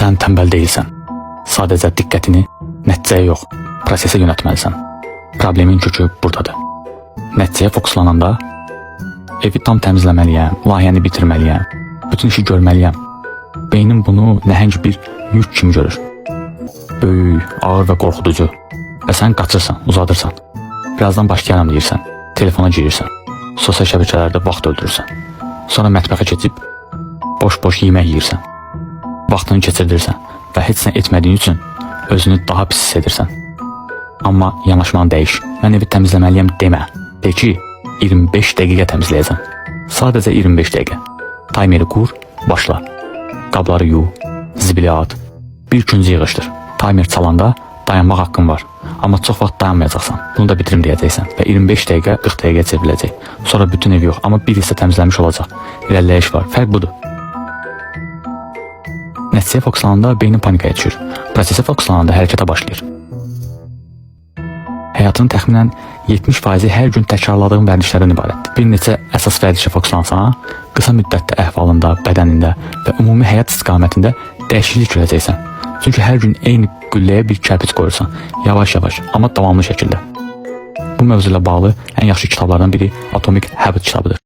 Sən tənbəl deyilsən. Sadəcə diqqətini nəticəyə yox, prosesə yönəltməlisən. Problemin kökü buradadır. Nəticəyə fokuslananda evi tam təmizləməliyəm, layihəni bitirməliyəm, bütün işi görməliyəm. Beynim bunu nəhəng bir yük kimi görür. Böyük, ağır və qorxuducu. Və sən qaçırsan, uzadırsan. Birazdan başlayaram deyirsən, telefona girirsən, sosial şəbəkələrdə vaxt öldürürsən. Sonra mətbəxə keçib boş-boş yemək yeyirsən. Vaxtını keçirdirsən və heç nə etmədiyin üçün özünü daha pis hiss edirsən. Amma yanaşmanı dəyiş. Mən evi təmizləməliyəm demə. De ki, 25 dəqiqə təmizləyəcəm. Sadəcə 25 dəqiqə. Taymeri qur, başla. Qabları yuv, zibilə at, bir küncü yığışdır. Taymer çalanda dayanmaq haqqın var. Amma çox vaxt dayanmayacaqsan. Bunu da bitirim deyəcəksən və 25 dəqiqə 40 dəqiqə çevriləcək. Sonra bütün ev yox, amma bir hissə təmizlənmiş olacaq. İrəliləyiş var. Fərq budur. Nəticəyə fokuslananda beynin panikaya düşür. Prosesə fokuslananda hərəkətə başlayır. Həyatının təxminən 70% hər gün təkrarladığın vərdişlərdən ibarətdir. Bir neçə əsas vərdişə fokuslansan, qısa müddətdə əhvalında, bədənində və ümumi həyat istiqamətində dəyişiklik görəcəksən. Çünki hər gün eyni qülləyə bir kərpic qoyursan, yavaş-yavaş, amma davamlı şəkildə. Bu mövzu ilə bağlı ən yaxşı kitablardan biri Atomic Habit kitabıdır.